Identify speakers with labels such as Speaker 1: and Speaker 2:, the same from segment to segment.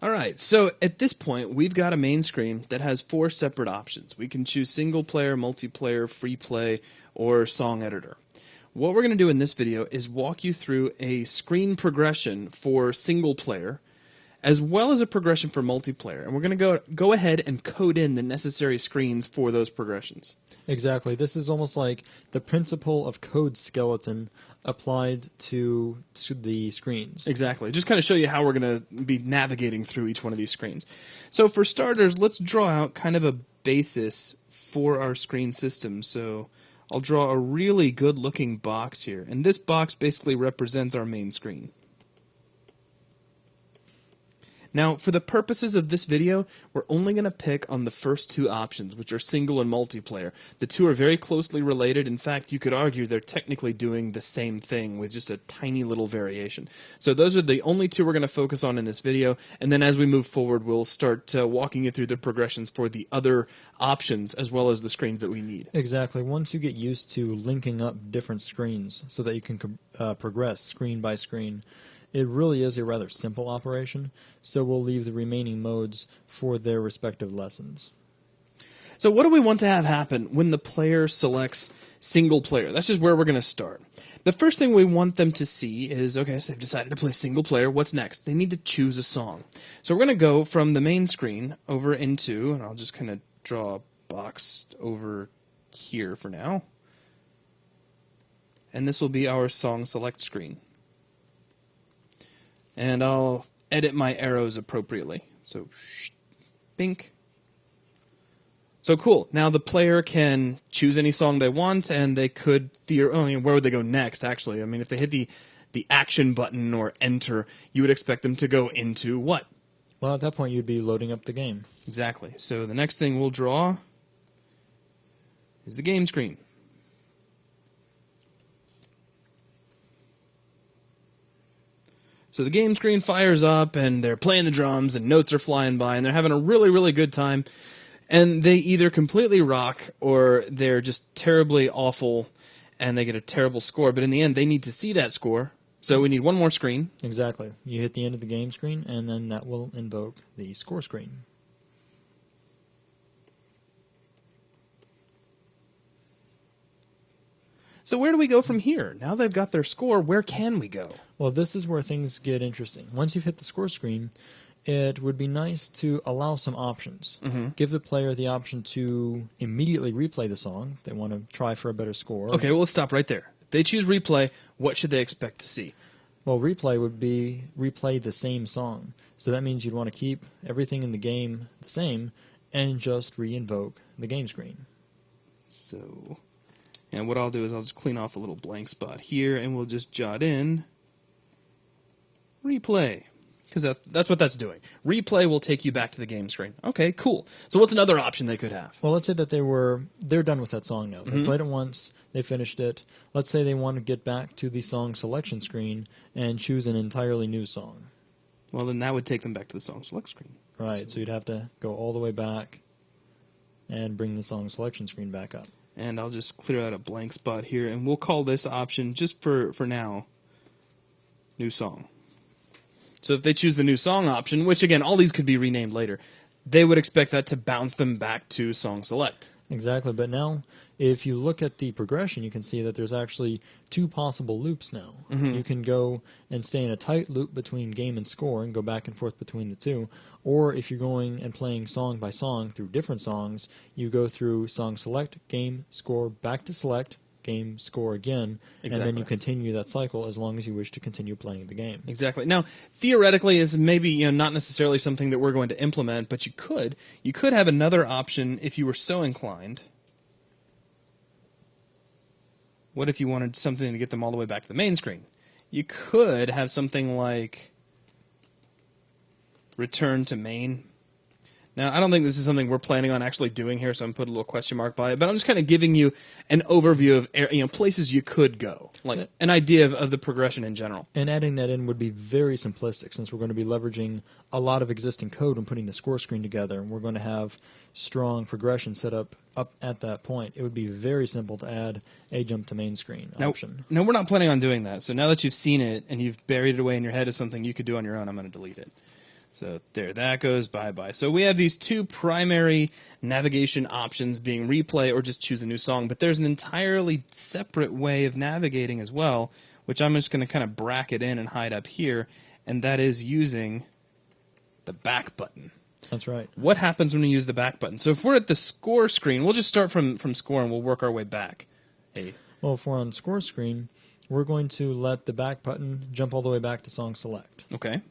Speaker 1: Alright, so at this point, we've got a main screen that has 4 separate options. We can choose single player, multiplayer, free play, or song editor. What we're going to do in this video is walk you through a screen progression for single player, as well as a progression for multiplayer. And we're going to go ahead and code in the necessary screens for those progressions.
Speaker 2: Exactly. This is almost like the principle of code skeleton applied to the screens.
Speaker 1: Exactly. Just kind of show you how we're going to be navigating through each one of these screens. So for starters, let's draw out kind of a basis for our screen system. So I'll draw a really good looking box here. And this box basically represents our main screen. Now, for the purposes of this video, we're only going to pick on the first 2 options, which are single and multiplayer. The 2 are very closely related. In fact, you could argue they're technically doing the same thing with just a tiny little variation. So those are the only 2 we're going to focus on in this video, and then as we move forward, we'll start walking you through the progressions for the other options as well as the screens that we need.
Speaker 2: Exactly. Once you get used to linking up different screens so that you can progress screen by screen, it really is a rather simple operation, so we'll leave the remaining modes for their respective lessons.
Speaker 1: So what do we want to have happen when the player selects single player? That's just where we're going to start. The first thing we want them to see is, okay, so they've decided to play single player. What's next? They need to choose a song. So we're going to go from the main screen over into, and I'll just kind of draw a box over here for now. And this will be our song select screen. And I'll edit my arrows appropriately. So, bink. So cool. Now the player can choose any song they want, and they could where would they go next, actually? I mean, if they hit the action button or enter, you would expect them to go into what?
Speaker 2: Well, at that point, you'd be loading up the game.
Speaker 1: Exactly. So the next thing we'll draw is the game screen. So the game screen fires up, and they're playing the drums, and notes are flying by, and they're having a really, really good time. And they either completely rock, or they're just terribly awful, and they get a terrible score. But in the end, they need to see that score, so we need one more screen.
Speaker 2: Exactly. You hit the end of the game screen, and then that will invoke the score screen.
Speaker 1: So where do we go from here? Now they've got their score, where can we go?
Speaker 2: Well, this is where things get interesting. Once you've hit the score screen, it would be nice to allow some options. Give the player the option to immediately replay the song if they want to try for a better score.
Speaker 1: Okay, well, let's stop right there. If they choose replay, what should they expect to see?
Speaker 2: Well, replay would be replay the same song. So that means you'd want to keep everything in the game the same and just re-invoke the game screen.
Speaker 1: So, and what I'll do is I'll just clean off a little blank spot here, and we'll just jot in replay, because that's what that's doing. Replay will take you back to the game screen. Okay, cool. So what's another option they could have?
Speaker 2: Well, let's say that they're done with that song now. They played it once, they finished it. Let's say they want to get back to the song selection screen and choose an entirely new song.
Speaker 1: Well, then that would take them back to the song select screen.
Speaker 2: Right, so you'd have to go all the way back and bring the song selection screen back up.
Speaker 1: And I'll just clear out a blank spot here, and we'll call this option, just for now, new song. So if they choose the new song option, which again, all these could be renamed later, they would expect that to bounce them back to song select.
Speaker 2: Exactly, but now if you look at the progression, you can see that there's actually 2 possible loops now. You can go and stay in a tight loop between game and score and go back and forth between the 2. Or if you're going and playing song by song through different songs, you go through song select, game, score, back to select, game, score again, and then you continue that cycle as long as you wish to continue playing the game.
Speaker 1: Exactly. Now, theoretically, is maybe not necessarily something that we're going to implement, but you could have another option if you were so inclined. What if you wanted something to get them all the way back to the main screen? You could have something like return to main. Now, I don't think this is something we're planning on actually doing here, so I'm putting a little question mark by it. But I'm just kind of giving you an overview of places you could go, like an idea of the progression in general.
Speaker 2: And adding that in would be very simplistic, since we're going to be leveraging a lot of existing code and putting the score screen together, and we're going to have strong progression set up at that point. It would be very simple to add a jump to main screen option.
Speaker 1: No, we're not planning on doing that. So now that you've seen it and you've buried it away in your head as something you could do on your own, I'm going to delete it. So there, that goes bye-bye. So we have these two primary navigation options being replay or just choose a new song, but there's an entirely separate way of navigating as well, which I'm just going to kind of bracket in and hide up here, and that is using the back button.
Speaker 2: That's right.
Speaker 1: What happens when we use the back button? So if we're at the score screen, we'll just start from score and we'll work our way back. Hey.
Speaker 2: Well, if we're on score screen, we're going to let the back button jump all the way back to song select.
Speaker 1: Okay.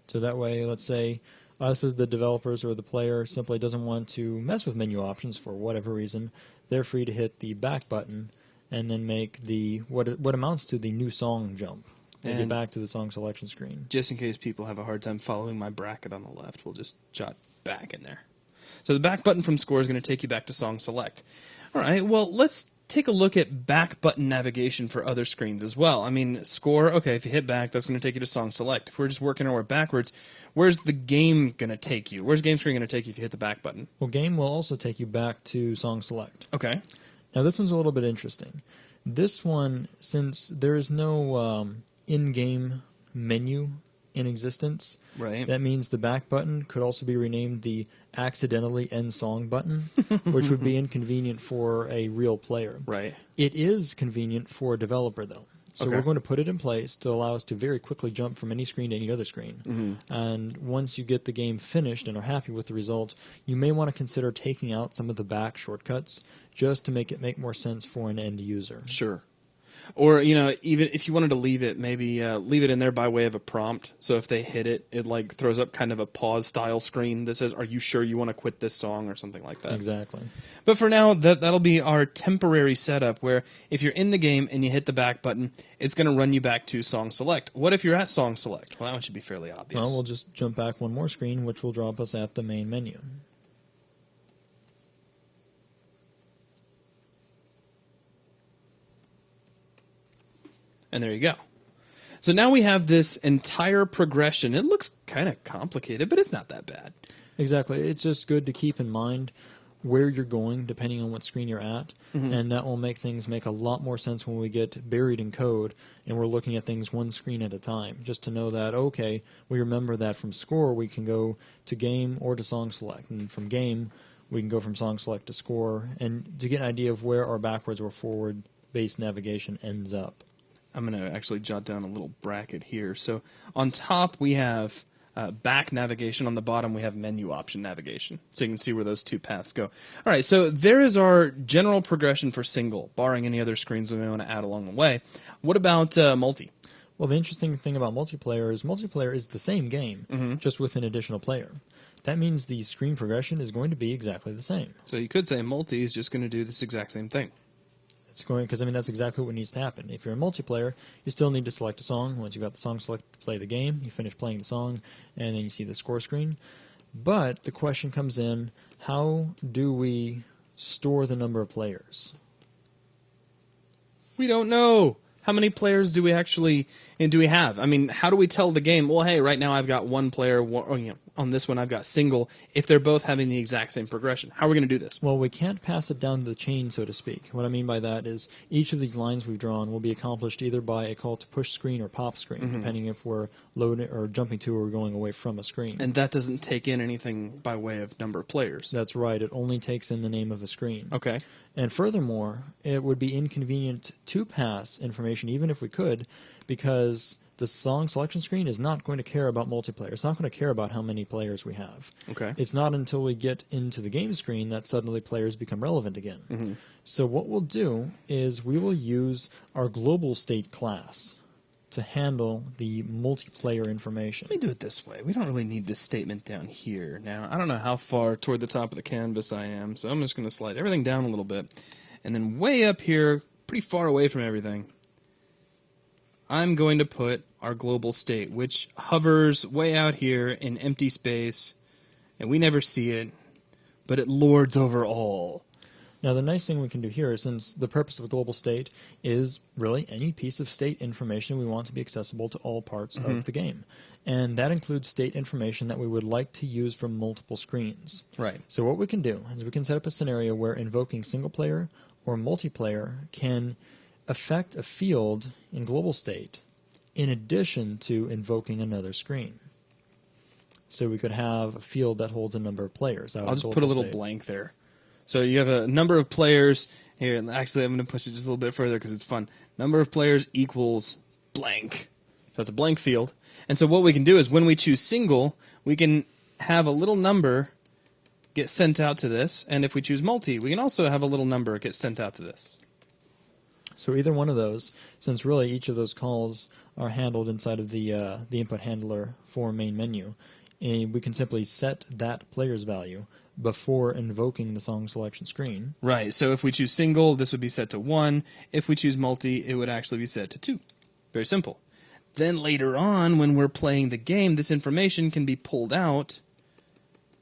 Speaker 2: So that way, let's say us as the developers or the player simply doesn't want to mess with menu options for whatever reason, they're free to hit the back button and then make the what amounts to the new song jump. And get back to the song selection screen.
Speaker 1: Just in case people have a hard time following my bracket on the left, we'll just jot back in there. So the back button from score is going to take you back to song select. All right, well, let's take a look at back button navigation for other screens as well. I mean, score, okay, if you hit back, that's going to take you to song select. If we're just working our way backwards, where's the game going to take you? Where's game screen going to take you if you hit the back button?
Speaker 2: Well, game will also take you back to song select.
Speaker 1: Okay.
Speaker 2: Now, this one's a little bit interesting. This one, since there is no in-game menu in existence,
Speaker 1: right,
Speaker 2: that means the back button could also be renamed the accidentally end song button, which would be inconvenient for a real player.
Speaker 1: Right.
Speaker 2: It is convenient for a developer, though. So
Speaker 1: Okay.
Speaker 2: we're going to put it in place to allow us to very quickly jump from any screen to any other screen.
Speaker 1: Mm-hmm.
Speaker 2: And once you get the game finished and are happy with the results, you may want to consider taking out some of the back shortcuts just to make it make more sense for an end user.
Speaker 1: Sure. Or, you know, even if you wanted to leave it, maybe leave it in there by way of a prompt. So if they hit it, it like throws up kind of a pause style screen that says, "Are you sure you want to quit this song?" or something like that.
Speaker 2: Exactly.
Speaker 1: But for now, that'll be our temporary setup where if you're in the game and you hit the back button, it's going to run you back to song select. What if you're at song select? Well, that one should be fairly obvious.
Speaker 2: Well, we'll just jump back one more screen, which will drop us at the main menu.
Speaker 1: And there you go. So now we have this entire progression. It looks kind of complicated, but it's not that bad.
Speaker 2: Exactly. It's just good to keep in mind where you're going depending on what screen you're at, and that will make things make a lot more sense when we get buried in code and we're looking at things one screen at a time, just to know that, okay, we remember that from score we can go to game or to song select, and from game we can go from song select to score, and to get an idea of where our backwards or forward based navigation ends up.
Speaker 1: I'm going to actually jot down a little bracket here. So on top we have back navigation. On the bottom we have menu option navigation. So you can see where those two paths go. All right, so there is our general progression for single, barring any other screens we may want to add along the way. What about multi?
Speaker 2: Well, the interesting thing about multiplayer is the same game, just with an additional player. That means the screen progression is going to be exactly the same.
Speaker 1: So you could say multi is just going to do this exact same thing.
Speaker 2: It's going because that's exactly what needs to happen. If you're in multiplayer, you still need to select a song. Once you've got the song selected to play the game, you finish playing the song, and then you see the score screen. But the question comes in: how do we store the number of players?
Speaker 1: We don't know. How many players do we have? I mean, how do we tell the game, well, hey, right now I've got one player, on this one I've got single, if they're both having the exact same progression? How are we going to do this?
Speaker 2: Well, we can't pass it down the chain, so to speak. What I mean by that is each of these lines we've drawn will be accomplished either by a call to push screen or pop screen, depending if we're loading or jumping to or going away from a screen.
Speaker 1: And that doesn't take in anything by way of number of players.
Speaker 2: That's right. It only takes in the name of a screen.
Speaker 1: Okay.
Speaker 2: And furthermore, it would be inconvenient to pass information, even if we could, because the song selection screen is not going to care about multiplayer. It's not going to care about how many players we have.
Speaker 1: Okay.
Speaker 2: It's not until we get into the game screen that suddenly players become relevant again. So what we'll do is we will use our global state class to handle the multiplayer information.
Speaker 1: Let me do it this way. We don't really need this statement down here. Now, I don't know how far toward the top of the canvas I am, so I'm just going to slide everything down a little bit. And then way up here, pretty far away from everything, I'm going to put our global state, which hovers way out here in empty space, and we never see it, but it lords over all.
Speaker 2: Now, the nice thing we can do here is, since the purpose of a global state is really any piece of state information we want to be accessible to all parts of the game. And that includes state information that we would like to use from multiple screens.
Speaker 1: Right.
Speaker 2: So what we can do is we can set up a scenario where invoking single player or multiplayer can affect a field in global state in addition to invoking another screen. So we could have a field that holds a number of players.
Speaker 1: I'll just put a little blank there. So you have a number of players here. And actually, I'm going to push it just a little bit further because it's fun. Number of players equals blank. So that's a blank field. And so what we can do is when we choose single, we can have a little number get sent out to this. And if we choose multi, we can also have a little number get sent out to this.
Speaker 2: So either one of those, since really each of those calls are handled inside of the input handler for main menu, and we can simply set that player's value before invoking the song selection screen.
Speaker 1: Right, so if we choose single, this would be set to 1. If we choose multi, it would actually be set to 2. Very simple. Then later on, when we're playing the game, this information can be pulled out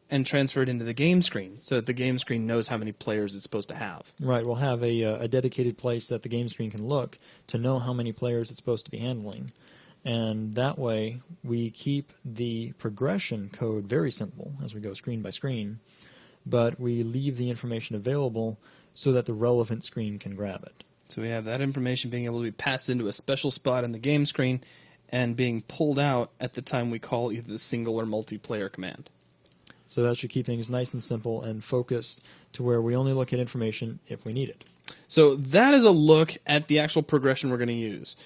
Speaker 1: and transferred into the game screen, so that the game screen knows how many players it's supposed to have.
Speaker 2: Right, we'll have a dedicated place that the game screen can look to know how many players it's supposed to be handling. And that way, we keep the progression code very simple as we go screen by screen, but we leave the information available so that the relevant screen can grab it.
Speaker 1: So we have that information being able to be passed into a special spot in the game screen and being pulled out at the time we call either the single or multiplayer command.
Speaker 2: So that should keep things nice and simple and focused to where we only look at information if we need it.
Speaker 1: So that is a look at the actual progression we're going to use.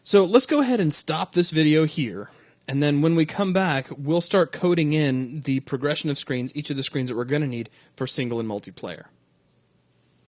Speaker 1: So let's go ahead and stop this video here, and then when we come back, we'll start coding in the progression of screens, each of the screens that we're going to need for single and multiplayer.